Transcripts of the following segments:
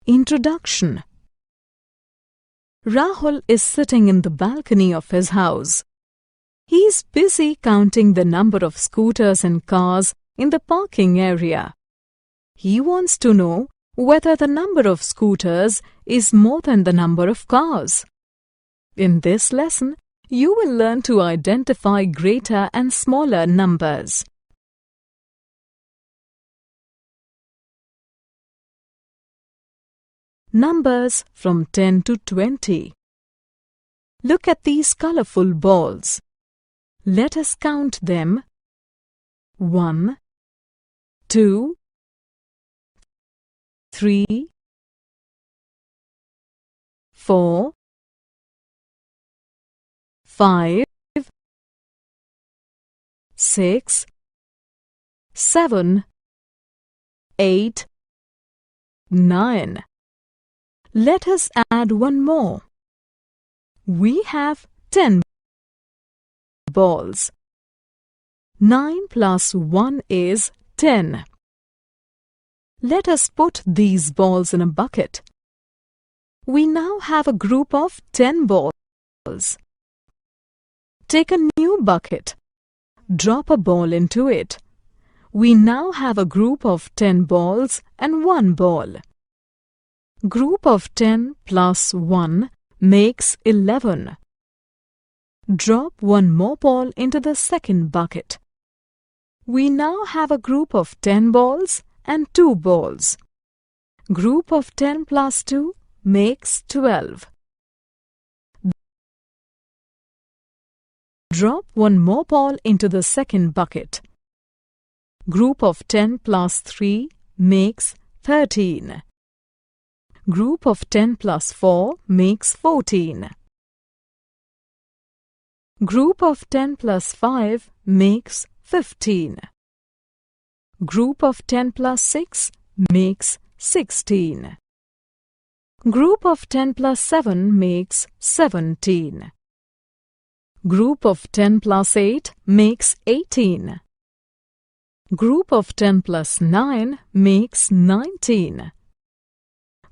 Introduction. Rahul is sitting in the balcony of his house. He is busy counting the number of scooters and cars in the parking area. He wants to know whether the number of scooters is more than the number of cars. In this lesson, you will learn to identify greater and smaller numbers. Numbers from 10 to 20. Look at these colorful balls. Let us count them. 1, 2, 3, 4, 5, 6, 7, 8, 9. Let us add one more. We have 10 balls. 9 plus 1 is 10. Let us put these balls in a bucket. We now have a group of 10 balls. Take a new bucket. Drop a ball into it. We now have a group of 10 balls and 1 ball. Group of 10 plus 1 makes 11. Drop one more ball into the second bucket. We now have a group of 10 balls and 2 balls. Group of 10 plus 2 makes 12. Drop one more ball into the second bucket. Group of 10 plus 3 makes 13. Group of 10 plus 4 makes 14. Group of 10 plus 5 makes 15. Group of 10 plus 6 makes 16. Group of 10 plus 7 makes 17. Group of 10 plus 8 makes 18. Group of 10 plus 9 makes 19.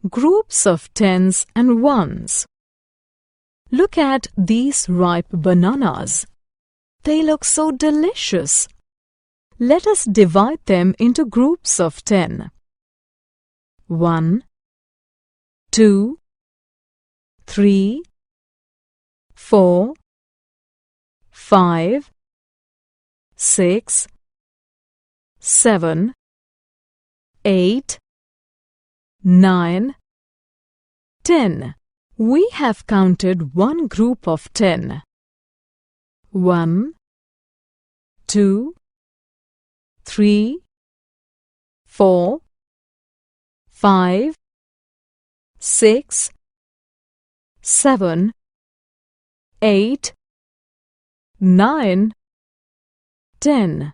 Groups of 10s and 1s. Look at these ripe bananas. They look so delicious. Let us divide them into groups of 10. 1, 2, 3, 4, 5, 6, 7, 8, 9, 10. We have counted one group of 10. 1, 2, 3, 4, 5, 6, 7, 8, 9, 10.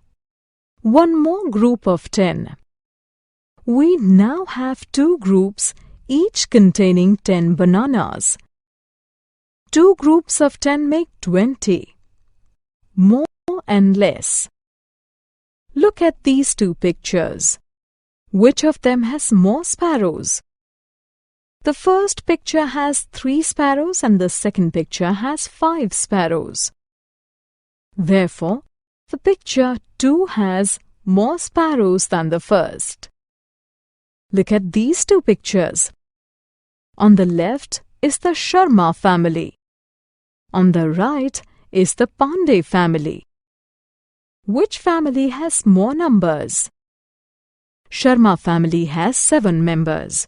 One more group of 10. We now have 2 groups, each containing 10 bananas. 2 groups of 10 make 20. More and less. Look at these 2 pictures. Which of them has more sparrows? The first picture has 3 sparrows and the second picture has 5 sparrows. Therefore, the picture 2 has more sparrows than the first. Look at these 2 pictures. On the left is the Sharma family. On the right is the Pandey family. Which family has more numbers? Sharma family has 7 members.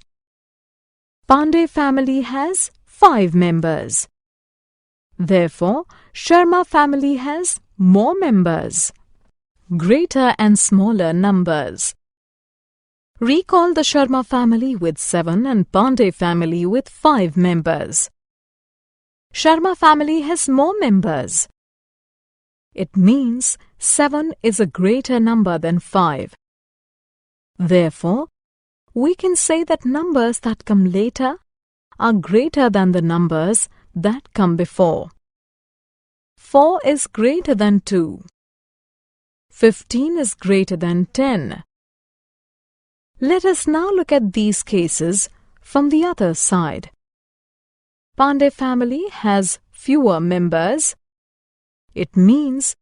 Pandey family has 5 members. Therefore, Sharma family has more members. Greater and smaller numbers. Recall the Sharma family with 7 and Pandey family with 5 members. Sharma family has more members. It means 7 is a greater number than 5. Therefore, we can say that numbers that come later are greater than the numbers that come before. 4 is greater than 2. 15 is greater than 10. Let us now look at these cases from the other side. Pandey family has fewer members. It means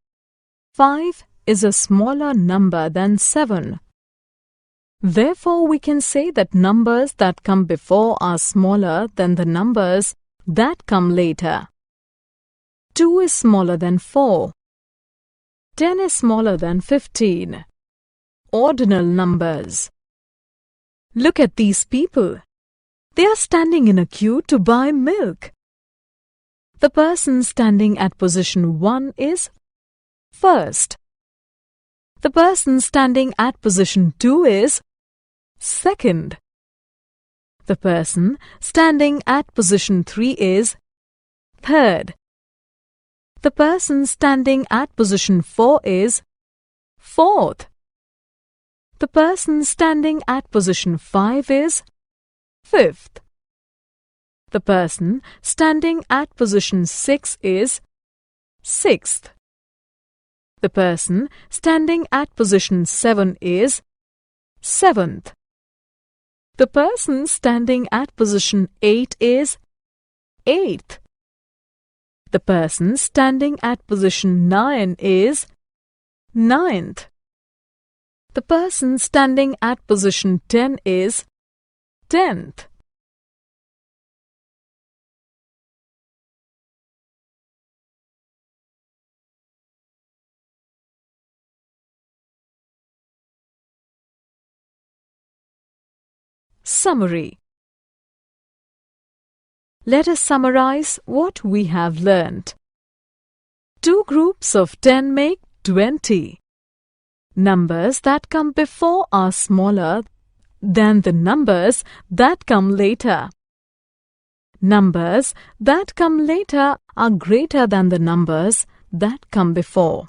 5 is a smaller number than 7. Therefore, we can say that numbers that come before are smaller than the numbers that come later. 2 is smaller than 4. 10 is smaller than 15. Ordinal numbers. Look at these people. They are standing in a queue to buy milk. The person standing at position 1 is first. The person standing at position 2 is second. The person standing at position 3 is third. The person standing at position 4 is fourth. The person standing at position 5 is fifth. The person standing at position 6 is sixth. The person standing at position 7 is seventh. The person standing at position 8 is eighth. The person standing at position 9 is ninth. The person standing at position 10 is 10th. Summary. Let us summarize what we have learnt. 2 groups of 10 make 20. Numbers that come before are smaller than the numbers that come later. Numbers that come later are greater than the numbers that come before.